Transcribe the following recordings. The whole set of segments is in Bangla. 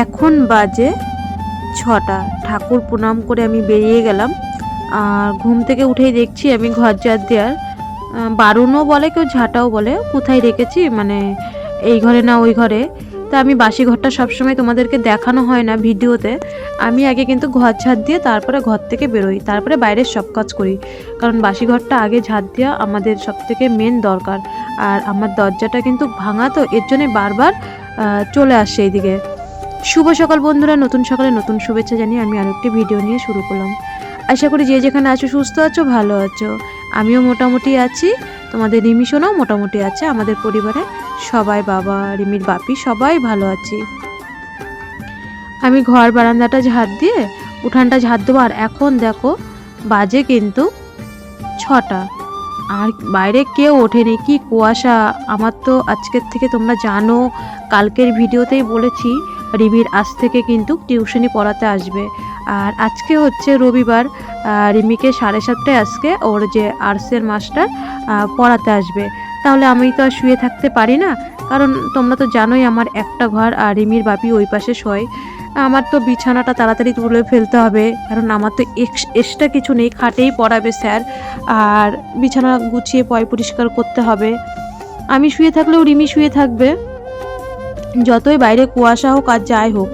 এখন বাজে 6টা। ঠাকুর প্রণাম করে আমি বেরিয়ে গেলাম। আর ঘুম থেকে উঠেই দেখছি আমি ঘর ঝাড় দেওয়ার, বারুনও বলে কেউ ঝাঁটাও বলে, কোথায় রেখেছি মানে এই ঘরে না ওই ঘরে। তা আমি বাসি ঘরটা সবসময় তোমাদেরকে দেখানো হয় না ভিডিওতে। আমি আগে কিন্তু ঘর ঝাড় দিয়ে তারপরে ঘর থেকে বেরোই, তারপরে বাইরের সব কাজ করি, কারণ বাসি ঘরটা আগে ঝাড় দেওয়া আমাদের সবথেকে মেন দরকার। আর আমার দরজাটা কিন্তু ভাঙা, তো এর জন্যে বারবার চলে আসছে এইদিকে। শুভ সকাল বন্ধুরা, নতুন সকালে নতুন শুভেচ্ছা জানিয়ে আমি আরেকটি ভিডিও নিয়ে শুরু করলাম। আশা করি যে যেখানে আছো সুস্থ আছো, ভালো আছো। আমিও মোটামুটি আছি, তোমাদের রিমি সোনাও মোটামুটি আছে। আমাদের পরিবারে সবাই, বাবা, রিমির বাপি সবাই ভালো আছি। আমি ঘর বারান্দাটা ঝাড় দিয়ে উঠানটা ঝাড় দেবো। আর এখন দেখো বাজে কিন্তু 6টা, আর বাইরে কেউ ওঠেনি, কি কুয়াশা। আমার তো আজকের থেকে তোমরা জানো, কালকের ভিডিওতেই বলেছি রিমির আজ থেকে কিন্তু টিউশনি পড়াতে আসবে। আর আজকে হচ্ছে রবিবার, রিমিকে 7:30টায় আজকে ওর যে আর্টসের মাস্টার পড়াতে আসবে। তাহলে আমি তো আর শুয়ে থাকতে পারি না, কারণ তোমরা তো জানোই আমার একটা ঘর, আর রিমির বাপি ওই পাশে শোয়। আমার তো বিছানাটা তাড়াতাড়ি তুলে ফেলতে হবে, কারণ আমার তো এক্সট্রা কিছু নেই, খাটেই পড়াবে স্যার। আর বিছানা গুছিয়ে পয় পরিষ্কার করতে হবে। আমি শুয়ে থাকলেও রিমি শুয়ে থাকবে, যতই বাইরে কুয়াশা হোক আর যাই হোক।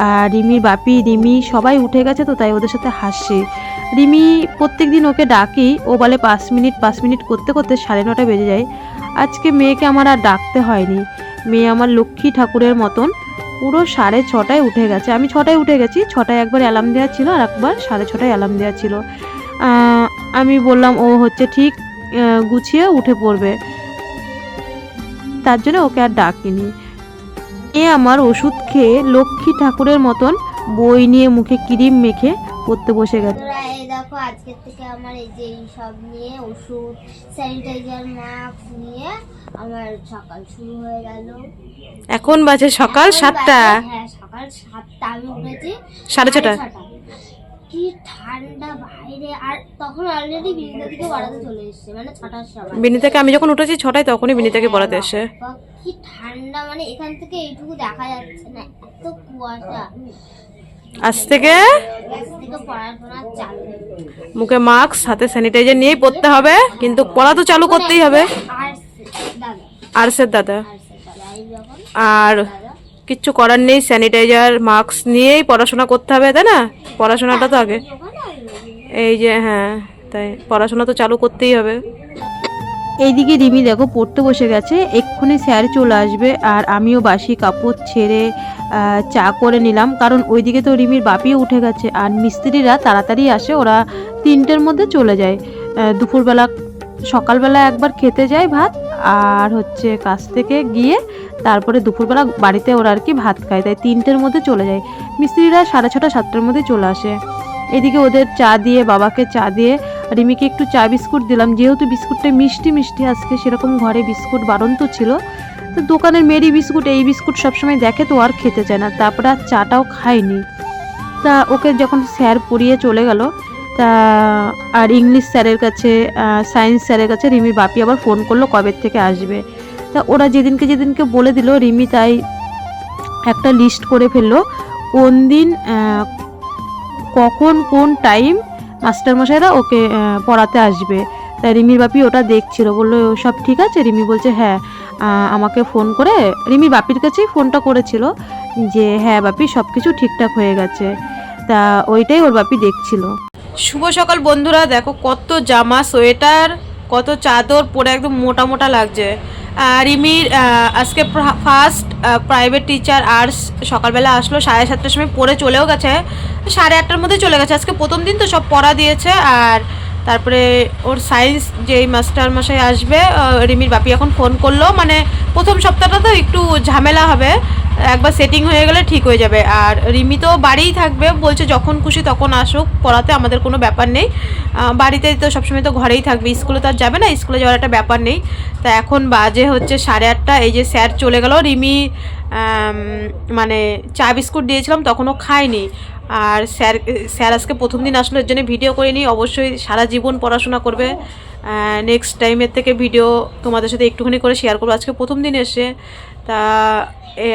আর রিমির বাপি, রিমি সবাই উঠে গেছে, তো তাই ওদের সাথে হাসছি। রিমি প্রত্যেক দিন ওকে ডাকি, ও বলে 5 মিনিট করতে করতে 9:30 বেজে যায়। আজকে মেয়েকে আমার আর ডাকতে হয়নি, মেয়ে আমার লক্ষ্মী ঠাকুরের মতন পুরো 6:30টায় উঠে গেছে। আমি 6টায় উঠে গেছি, 6টায় একবার অ্যালার্ম দেওয়া ছিল আর একবার 6:30টায় অ্যালার্ম দেওয়া ছিল। আমি বললাম ও হচ্ছে ঠিক গুছিয়ে উঠে পড়বে, তার জন্য ওকে আর ডাকিনি। এ আমার ওষুধ খেয়ে লক্ষ্মী ঠাকুরের মতন বই নিয়ে মুখে ক্রিম মেখে পড়তে বসে গেছে। এই দেখো আজকের থেকে আমার এই যে সব নিয়ে ওষুধ, স্যানিটাইজার, মাস্ক নিয়ে আমার সকাল শুরু হয়ে গেল। এখন বাজে সকাল 7টা। হ্যাঁ, সকাল 7টা। আমি উঠেছি 6:30। কি ঠান্ডা বাইরে, আর তখন অলরেডি বিনিতাকে পড়াতে চলে এসেছে, মানে 6টার সময়। বিনিতাকে আমি যখন উঠেছি 6টায়, তখনই বিনিতাকে পড়াতে এসে। কি ঠান্ডা, মানে এখান থেকে এইটুকু দেখা যাচ্ছে না, এত কুয়াশা। আজ থেকে পড়াশোনা চালু, মুখে মাস্ক, হাতে স্যানিটাইজার নিয়েই পড়তে হবে, কিন্তু পড়া তো চালু করতেই হবে। আর্টসের দাদা, আর কিচ্ছু করার নেই, স্যানিটাইজার মাস্ক নিয়েই পড়াশোনা করতে হবে, তাই না? পড়াশোনাটা তো আগে, এই যে হ্যাঁ, তাই পড়াশোনা তো চালু করতেই হবে। এইদিকে রিমি দেখো পড়তে বসে গেছে, এক্ষুনি স্যার চলে আসবে। আর আমিও বাসি কাপড় ছেড়ে চা করে নিলাম, কারণ ওইদিকে তো রিমির বাপিও উঠে গেছে। আর মিস্ত্রিরা তাড়াতাড়ি আসে, ওরা 3টের মধ্যে চলে যায়। দুপুরবেলা, সকালবেলা একবার খেতে যায় ভাত, আর হচ্ছে কাজ থেকে গিয়ে তারপরে দুপুরবেলা বাড়িতে ওরা আর কি ভাত খায়, তাই 3টের মধ্যে চলে যায় মিস্ত্রিরা। 6:30 7টার মধ্যে চলে আসে। এদিকে ওদের চা দিয়ে, বাবাকে চা দিয়ে, রিমিকে একটু চা বিস্কুট দিলাম, যেহেতু বিস্কুটটা মিষ্টি মিষ্টি আজকে, সেরকম ঘরে বিস্কুট বারণ তো ছিল। তো দোকানের মেরি বিস্কুট, এই বিস্কুট সবসময় দেখে তো আর খেতে চায় না, তারপরে আর চাটাও খায়নি। তা ওকে যখন স্যার পড়িয়ে চলে গেল, তা আর ইংলিশ স্যারের কাছে, সায়েন্স স্যারের কাছে রিমির বাপি আবার ফোন করলো কবে থেকে আসবে। তা ওরা যেদিনকে বলে দিল, রিমি তাই একটা লিস্ট করে ফেললো কোন দিন, কখন, কোন টাইম মাস্টারমশাইরা ওকে পড়াতে আসবে। তাই রিমির বাপি ওটা দেখছিল, বললো সব ঠিক আছে। রিমি বলছে হ্যাঁ, আমাকে ফোন করে রিমির বাপির কাছেই ফোনটা করেছিল যে হ্যাঁ বাপি সব কিছু ঠিকঠাক হয়ে গেছে। তা ওইটাই ওর বাপি দেখছিল। শুভ সকাল বন্ধুরা, দেখো কত জামা, সোয়েটার, কত চাদর পরে একদম মোটা মোটা লাগছে। রিমির আজকে ফার্স্ট প্রাইভেট টিচার আর্টস সকালবেলা আসলো, 7:30টার সময় পড়ে চলেও গেছে, 8:30টার মধ্যে চলে গেছে। আজকে প্রথম দিন তো সব পড়া দিয়েছে। আর তারপরে ওর সায়েন্স যেই মাস্টার মশাই আসবে, রিমির বাপি এখন ফোন করলো, মানে প্রথম সপ্তাহটা তো একটু ঝামেলা হবে, একবার সেটিং হয়ে গেলে ঠিক হয়ে যাবে। আর রিমি তো বাড়িই থাকবে, বলছে যখন খুশি তখন আসুক পড়াতে, আমাদের কোনো ব্যাপার নেই। বাড়িতে তো সবসময় তো ঘরেই থাকবে, স্কুলে তো আর যাবে না, স্কুলে যাওয়ার একটা ব্যাপার নেই। তা এখন বাজে হচ্ছে 8:30। এই যে স্যার চলে গেল, রিমি মানে চা বিস্কুট দিয়েছিলাম তখনও খায়নি। আর স্যার আজকে প্রথম দিন আসলো, এর জন্য ভিডিও করে নিই। অবশ্যই সারা জীবন পড়াশোনা করবে, নেক্সট টাইমের থেকে ভিডিও তোমাদের সাথে একটুখানি করে শেয়ার করবো। আজকে প্রথম দিন এসে তা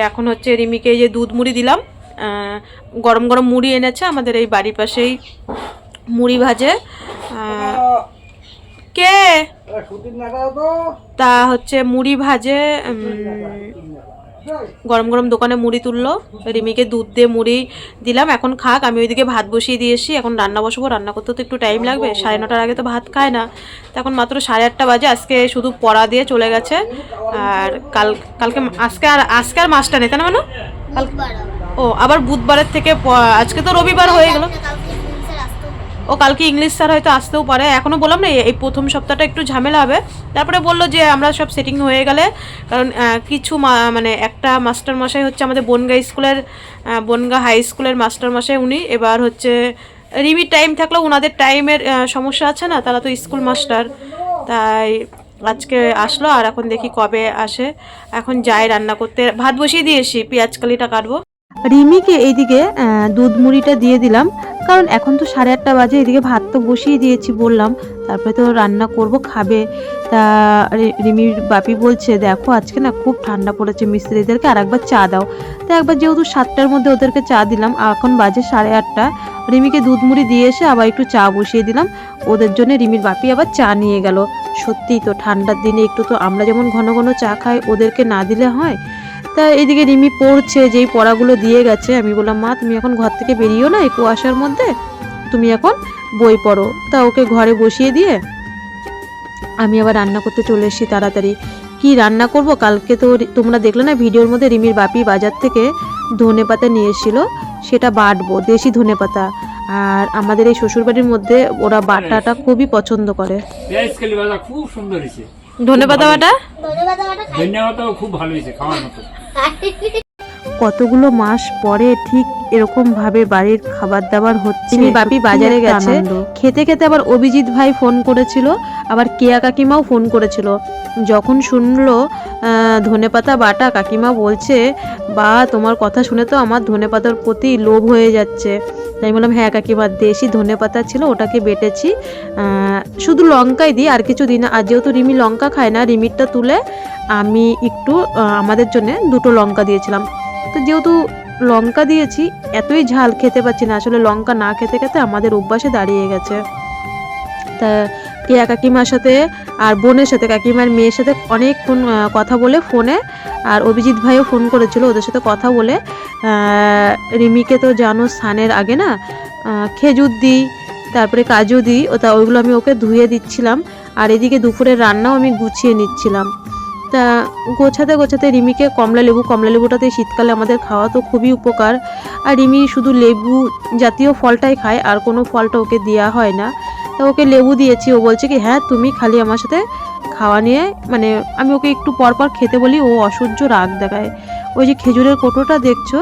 এখন হচ্ছে রিমিকে যে দুধ মুড়ি দিলাম, গরম গরম মুড়ি এনেছে আমাদের এই বাড়ির পাশেই মুড়ি ভাজে। কে তা হচ্ছে মুড়ি ভাজে, গরম গরম দোকানে মুড়ি তুললো, রিমিকে দুধ দিয়ে মুড়ি দিলাম, এখন খাক। আমি ওইদিকে ভাত বসিয়ে দিয়েছি, এখন রান্না বসবো। রান্না করতে তো একটু টাইম লাগবে, 9:30টার আগে তো ভাত খায় না, তো এখন মাত্র 8:30 বাজে। আজকে শুধু পড়া দিয়ে চলে গেছে, আর কালকে আজকে আর মাছটা নেই, তাই না মানে ও আবার বুধবারের থেকে আজকে তো রবিবার হয়ে গেল। ও কালকে ইংলিশ স্যার হয়তো আসতেও পারে, এখনও বললাম না এই প্রথম সপ্তাহটা একটু ঝামেলা হবে, তারপরে বললো যে আমরা সব সেটিং হয়ে গেলে, কারণ কিছু মানে একটা মাস্টারমশাই হচ্ছে আমাদের বনগা হাই স্কুলের মাস্টারমশাই, উনি এবার হচ্ছে রিমির টাইম থাকলেও ওনাদের টাইমের সমস্যা আছে না, তারা তো স্কুল মাস্টার, তাই আজকে আসলো। আর এখন দেখি কবে আসে, এখন যাই রান্না করতে, ভাত বসিয়ে দিয়েছি, পেঁয়াজ কালিটা কাটবো। রিমিকে এইদিকে দুধ মুড়িটা দিয়ে দিলাম, কারণ এখন তো 8:30 বাজে, এদিকে ভাত তো বসিয়ে দিয়েছি বললাম, তারপরে তো রান্না করব, খাবে। তা রিমির বাপি বলছে দেখো আজকে না খুব ঠান্ডা পড়েছে, মিস্ত্রিদেরকে আর একবার চা দাও। তো একবার যেহেতু 7টার মধ্যে ওদেরকে চা দিলাম, এখন বাজে 8:30, রিমিকে দুধ মুড়ি দিয়ে এসে আবার একটু চা বসিয়ে দিলাম ওদের জন্য। রিমির বাপি আবার চা নিয়ে গেল। সত্যিই তো ঠান্ডার দিনে একটু তো আমরা যেমন ঘন ঘন চা খাই, ওদেরকে না দিলে হয়। তা এদিকে রিমি পড়ছে, যেই পড়াগুলো দিয়ে গেছে আমি বললাম মা তুমি এখন ঘর থেকে বেরিয়েও না, এই কুয়াশার মধ্যে তুমি এখন বই পড়ো। তা ওকে ঘরে বসিয়ে দিয়ে আমি আবার রান্না করতে চলে এসেছি তাড়াতাড়ি। কি রান্না করব, কালকে তো তোমরা দেখলে না ভিডিওর মধ্যে, রিমির বাপি বাজার থেকে ধনেপাতা নিয়ে এসেছিলো, সেটা বাটবো, দেশি ধনেপাতা। আর আমাদের এই শ্বশুরবাড়ির মধ্যে ওরা বাটাটা খুবই পছন্দ করে। খুব সুন্দর হয়েছে ধনেপাতা বাটা, ধন্যবাদ, খুব ভালো হয়েছে খাওয়ার মতো। কতগুলো মাস পরে ঠিক এরকম ভাবে বাড়ির খাবার দাবার হচ্ছে। বাপি বাজারে গেছে, খেতে খেতে আবার অভিজিৎ ভাই ফোন করেছিল, আবার কেয়া কাকিমাও ফোন করেছিল। যখন শুনলো ধনেপাতা বাটা, কাকিমা বলছে বা তোমার কথা শুনে তো আমার ধনেপাতার প্রতি লোভ হয়ে যাচ্ছে। তাই বললাম হ্যাঁ কাকিমা, দেশি ধনেপাতা ছিল, ওটাকে বেটেছি, শুধু লঙ্কাই দিই, আর কিছু দিন। আর যেহেতু রিমি লঙ্কা খায় না, রিমিরটা তুলে আমি একটু আমাদের জন্য 2টো লঙ্কা দিয়েছিলাম। তো যেহেতু লঙ্কা দিয়েছি, এতই ঝাল খেতে পাচ্ছি না, আসলে লঙ্কা না খেতে খেতে আমাদের অভ্যাসে দাঁড়িয়ে গেছে। তা কেয়া কাকিমার সাথে আর বোনের সাথে, কাকিমার মেয়ের সাথে অনেকক্ষণ কথা বলে ফোনে, আর অভিজিৎ ভাইও ফোন করেছিল, ওদের সাথে কথা বলে রিমিকে তো জানো স্নানের আগে না খেজুর দিই, তারপরে কাজু দিই, ওইগুলো আমি ওকে ধুয়ে দিচ্ছিলাম। আর এদিকে দুপুরের রান্নাও আমি গুছিয়ে নিচ্ছিলাম। তা গোছাতে রিমিকে কমলা লেবুটাতে শীতকালে আমাদের খাওয়া তো খুবই উপকার। আর রিমি শুধু লেবু জাতীয় ফলটাই খায়, আর কোনো ফলটা ওকে দেওয়া হয় না। তা ওকে লেবু দিয়েছি, ও বলছে কি হ্যাঁ তুমি খালি আমার সাথে খাওয়া নিয়ে, মানে আমি ওকে একটু পরপর খেতে বলি, ও অসহ্য রাগ দেখায়। ওই যে খেজুরের কোটোটা দেখছো,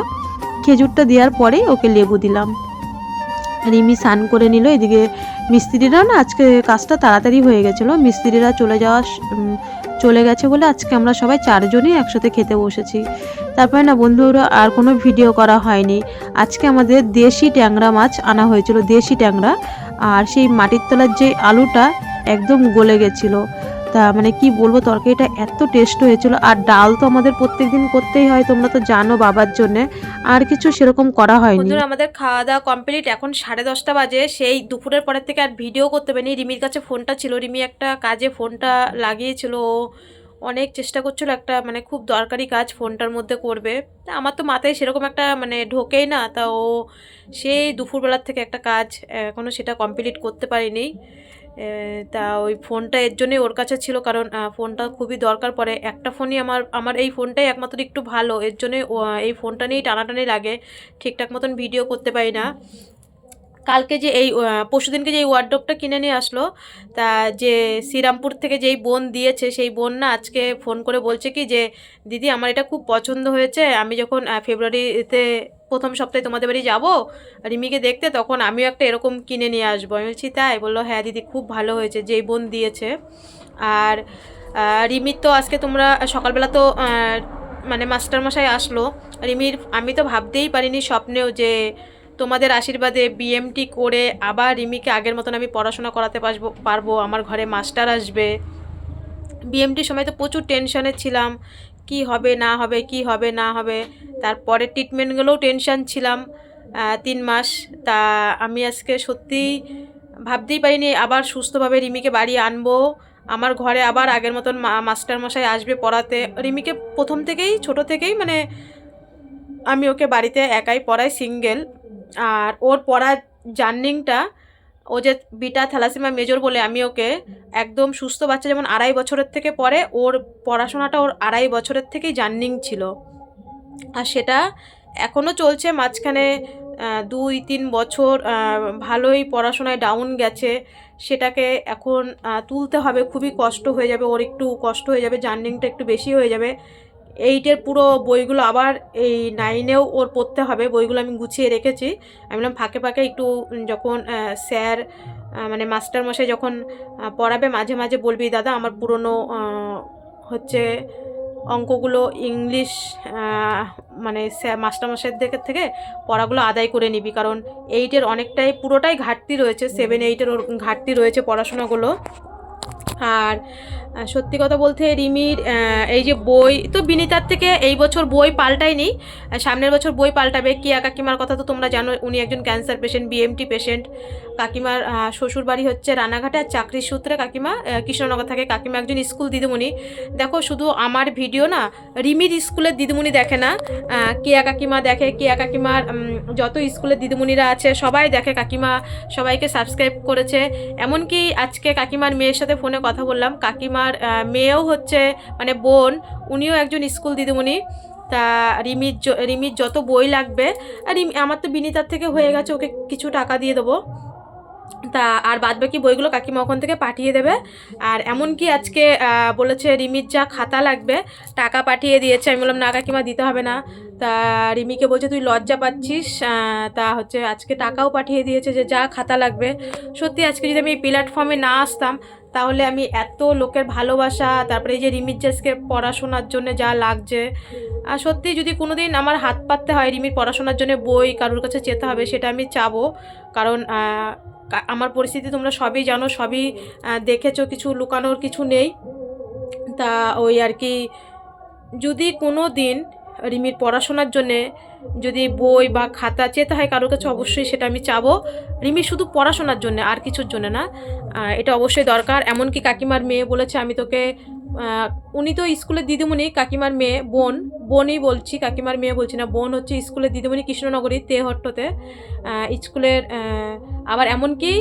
খেজুরটা দেওয়ার পরেই ওকে লেবু দিলাম। রিমি স্নান করে নিল। এদিকে মিস্ত্রিরা না আজকে কাজটা তাড়াতাড়ি হয়ে গেছিলো, মিস্ত্রিরা চলে গেছে বলে আজকে আমরা সবাই 4 জনই একসাথে খেতে বসেছি। তারপরে না বন্ধুরা আর কোনো ভিডিও করা হয়নি। আজকে আমাদের দেশি ট্যাংরা মাছ আনা হয়েছিল, দেশি ট্যাংরা, আর সেই মাটির তলার যে আলুটা একদম গলে গেছিলো। তা মানে কি বলবো, তরকারিটা এত টেস্ট হয়েছিল। আর ডাল তো আমাদের প্রত্যেকদিন করতেই হয়, তোমরা তো জানো বাবার জন্য, আর কিছু সেরকম করা হয়নি। বন্ধুরা আমাদের খাওয়া দাওয়া কমপ্লিট, এখন 10:30 বাজে। সেই দুপুরের পরের থেকে আর ভিডিও করতে পারিনি। রিমির কাছে ফোনটা ছিল, রিমি একটা কাজে ফোনটা লাগিয়েছিল, অনেক চেষ্টা করছিল একটা মানে খুব দরকারি কাজ ফোনটার মধ্যে করবে। আমার তো মাথায় সেরকম একটা মানে ঢোকেই না, তা ও সেই দুপুরবেলার থেকে একটা কাজ এখনও সেটা কমপ্লিট করতে পারিনি। তা ওই ফোনটা এর জন্যই ওর কাছে ছিল, কারণ ফোনটা খুবই দরকার পড়ে। একটা ফোনই আমার এই ফোনটাই একমাত্র একটু ভালো, এর জন্যই এই ফোনটা নিয়েই টানাটানি লাগে, ঠিকঠাক মতন ভিডিও করতে পারি না। কালকে যে এই পরশুদিনকে যে ওয়ার্ডরোবটা কিনে নিয়ে আসলো, তা যে শ্রীরামপুর থেকে যেই বোন দিয়েছে, সেই বোন না আজকে ফোন করে বলছে কি যে দিদি আমার এটা খুব পছন্দ হয়েছে, আমি যখন ফেব্রুয়ারিতে প্রথম সপ্তাহে তোমাদের বাড়ি যাবো রিমিকে দেখতে, তখন আমিও একটা এরকম কিনে নিয়ে আসবো। আমি বলছি তাই? বললো হ্যাঁ দিদি খুব ভালো হয়েছে, যেই বোন দিয়েছে। আর রিমির তো আজকে তোমরা সকালবেলা তো মানে মাস্টারমশাই আসলো রিমির, আমি তো ভাবতেই পারিনি স্বপ্নেও যে তোমাদের আশীর্বাদে বিএমটি করে আবার রিমিকে আগের মতন আমি পড়াশোনা করাতে পারবো। আমার ঘরে মাস্টার আসবে। বিএমটির সময় তো প্রচুর টেনশনে ছিলাম, কি হবে না হবে, কি হবে না হবে। তারপরে ট্রিটমেন্টগুলোও টেনশন ছিলাম 3 মাস। তা আমি আজকে সত্যিই ভাবতেই পারিনি আবার সুস্থভাবে রিমিকে বাড়ি আনবো। আমার ঘরে আবার আগের মতন মাস্টার মশাই আসবে পড়াতে। রিমিকে প্রথম থেকেই, ছোট থেকেই মানে আমি ওকে বাড়িতে একাই পড়াই, সিঙ্গেল। আর ওর পড়ার জার্নিংটা, ও যে বিটা থ্যালাসেমিয়া মেজর বলে আমি ওকে একদম সুস্থ বাচ্চা যেমন 2.5 বছরের থেকে পড়ে, ওর পড়াশোনাটা ওর 2.5 বছরের থেকেই জার্নিং ছিল। আর সেটা এখনও চলছে। মাঝখানে 2-3 বছর ভালোই পড়াশোনায় ডাউন গেছে, সেটাকে এখন তুলতে হবে। খুবই কষ্ট হয়ে যাবে, ওর একটু কষ্ট হয়ে যাবে, জার্নিংটা একটু বেশি হয়ে যাবে। 8-এর পুরো বইগুলো আবার এই 9-এও ওর পড়তে হবে। বইগুলো আমি গুছিয়ে রেখেছি। আমি বললাম ফাঁকে ফাঁকে একটু যখন স্যার মানে মাস্টারমশাই যখন পড়াবে মাঝে মাঝে বলবি দাদা আমার পুরনো হচ্ছে অঙ্কগুলো ইংলিশ মানে মাস্টারমশাইদের থেকে পড়াগুলো আদায় করে নিবি, কারণ 8-এর অনেকটাই পুরোটাই ঘাটতি রয়েছে, 7-8-এর ওর ঘাটতি রয়েছে পড়াশোনাগুলো। আর সত্যি কথা বলতে রিমির এই যে বই তো বিনিতার থেকে এই বছর বই পাল্টায়নি, সামনের বছর বই পাল্টাবে। কিয়া কাকিমার কথা তো তোমরা জানো, উনি একজন ক্যান্সার পেশেন্ট, বিএমটি পেশেন্ট। কাকিমার শ্বশুর বাড়ি হচ্ছে রানাঘাটে, আর চাকরির সূত্রে কাকিমা কৃষ্ণনগর থাকে। কাকিমা একজন স্কুল দিদিমণি। দেখো শুধু আমার ভিডিও না, রিমির স্কুলের দিদিমণি দেখে না, কিয়া কাকিমা দেখে। কিয়া কাকিমার যত স্কুলের দিদিমণিরা আছে সবাই দেখে। কাকিমা সবাইকে সাবস্ক্রাইব করেছে। এমনকি আজকে কাকিমার মেয়ের সাথে ফোনে কথা বললাম, কাকিমার মেয়েও হচ্ছে মানে বোন, উনিও একজন স্কুল দিদিমণি। তা রিমির যত বই লাগবে, আর আমার তো বিনিতার থেকে হয়ে গেছে, ওকে কিছু টাকা দিয়ে দেবো। তা আর বাদবাকি বইগুলো কাকিমা ওখান থেকে পাঠিয়ে দেবে। আর এমনকি আজকে বলেছে রিমির যা খাতা লাগবে টাকা পাঠিয়ে দিয়েছে। আমি বললাম না কাকিমা দিতে হবে না। তা রিমিকে বলছে তুই লজ্জা পাচ্ছিস, তা হচ্ছে আজকে টাকাও পাঠিয়ে দিয়েছে যে যা খাতা লাগবে। সত্যি আজকে যদি আমি এই প্ল্যাটফর্মে না আসতাম তাহলে আমি এত লোকের ভালোবাসা, তারপরে এই যে রিমির আজকে পড়াশোনার জন্য যা লাগছে, আর সত্যি যদি কোনো দিন আমার হাত পাততে হয় রিমির পড়াশোনার জন্য বই কারোর কাছে যেতে হবে, সেটা আমি চাবো। কারণ আমার পরিস্থিতি তোমরা সবই জানো, সবই দেখেছো, কিছু লুকানোর কিছু নেই। তা ওই আর কি, যদি কোনো দিন রিমির পড়াশোনার জন্যে যদি বই বা খাতা চেতে হয় কারোর কাছে, অবশ্যই সেটা আমি চাবো। রিমির শুধু পড়াশোনার জন্য, আর কিছুর জন্য না, এটা অবশ্যই দরকার। এমনকি কাকিমার মেয়ে বলেছে আমি তোকে, উনি তো স্কুলের দিদিমণি, কাকিমার মেয়ে বোনই বলছি, কাকিমার মেয়ে বলছি না, বোন হচ্ছে স্কুলের দিদিমণি কৃষ্ণনগরী তেহট্টতে স্কুলের। আবার এমনকি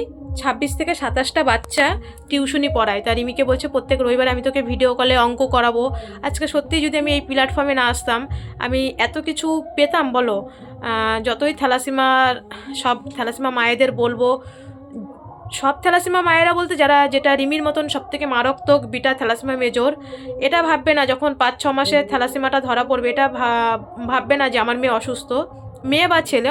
26 থেকে 27টা বাচ্চা টিউশনি পড়ায়। তার রিমিকে বলছে প্রত্যেক রবিবার আমি তোকে ভিডিও কলে অঙ্ক করাবো। আজকে সত্যি যদি আমি এই প্ল্যাটফর্মে না আসতাম আমি এত কিছু পেতাম বলো? যতই সব থ্যালাসেমিয়া মায়েদের বলবো, সব থ্যালাসেমিয়া মায়েরা বলতে যেটা রিমির মতন সবথেকে মারাত্মক বিটা থ্যালাসেমিয়া মেজর, এটা ভাববে না যখন 5-6 মাসে থ্যালাসেমিয়াটা ধরা পড়বে, এটা ভাববে না যে আমার মেয়ে অসুস্থ, মেয়ে বা ছেলে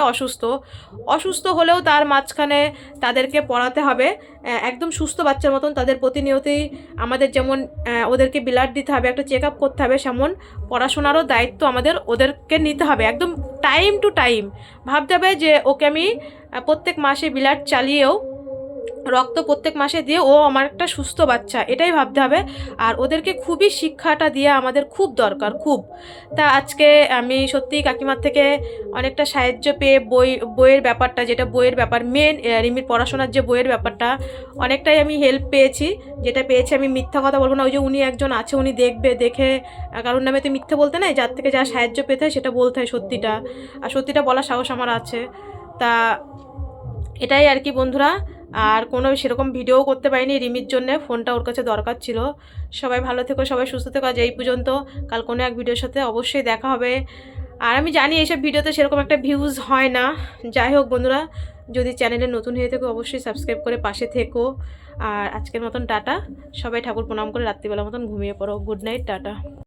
অসুস্থ হলেও তার মাঝখানে তাদেরকে পড়াতে হবে একদম সুস্থ বাচ্চার মতন। তাদের প্রতিনিয়তই আমাদের যেমন ওদেরকে ব্লাড দিতে হবে, একটা চেক আপ করতে হবে, সেমন পড়াশোনারও দায়িত্ব আমাদের ওদেরকে নিতে হবে একদম টাইম টু টাইম। ভাবতে হবে যে ওকে আমি প্রত্যেক মাসে ব্লাড চালিয়েও, রক্ত প্রত্যেক মাসে দিয়ে ও আমার একটা সুস্থ বাচ্চা, এটাই ভাবতে হবে। আর ওদেরকে খুবই শিক্ষাটা দিয়ে আমাদের খুব দরকার, খুব। তা আজকে আমি সত্যিই কাকিমার থেকে অনেকটা সাহায্য পেয়ে বইয়ের ব্যাপারটা, যেটা বইয়ের ব্যাপার মেন, রিমির পড়াশোনার যে বইয়ের ব্যাপারটা, অনেকটাই আমি হেল্প পেয়েছি। যেটা পেয়েছি আমি মিথ্যা কথা বলবো না, ওই যে উনি একজন আছে, উনি দেখে, কারণ নামে তো মিথ্যে বলতে নাই, যার থেকে যা সাহায্য পেতে হয় সেটা বলতে হয় সত্যিটা, আর সত্যিটা বলার সাহস আমার আছে। তা এটাই আর কি বন্ধুরা। আর কোনো সেরকম ভিডিও করতে পারিনি রিমির জন্য, ফোনটা ওর কাছে দরকার ছিল। সবাই ভালো থেকো, সবাই সুস্থ থেকো। আজ এই পর্যন্ত, কাল কোনো এক ভিডিওর সাথে অবশ্যই দেখা হবে। আর আমি জানি এইসব ভিডিওতে সেরকম একটা ভিউজ হয় না, যাই হোক বন্ধুরা, যদি চ্যানেলে নতুন হয়ে থেকো অবশ্যই সাবস্ক্রাইব করে পাশে থেকো। আর আজকের মতন টাটা, সবাই ঠাকুর প্রণাম করে রাত্রিবেলার মতন ঘুমিয়ে পড়ো। Good night, tata.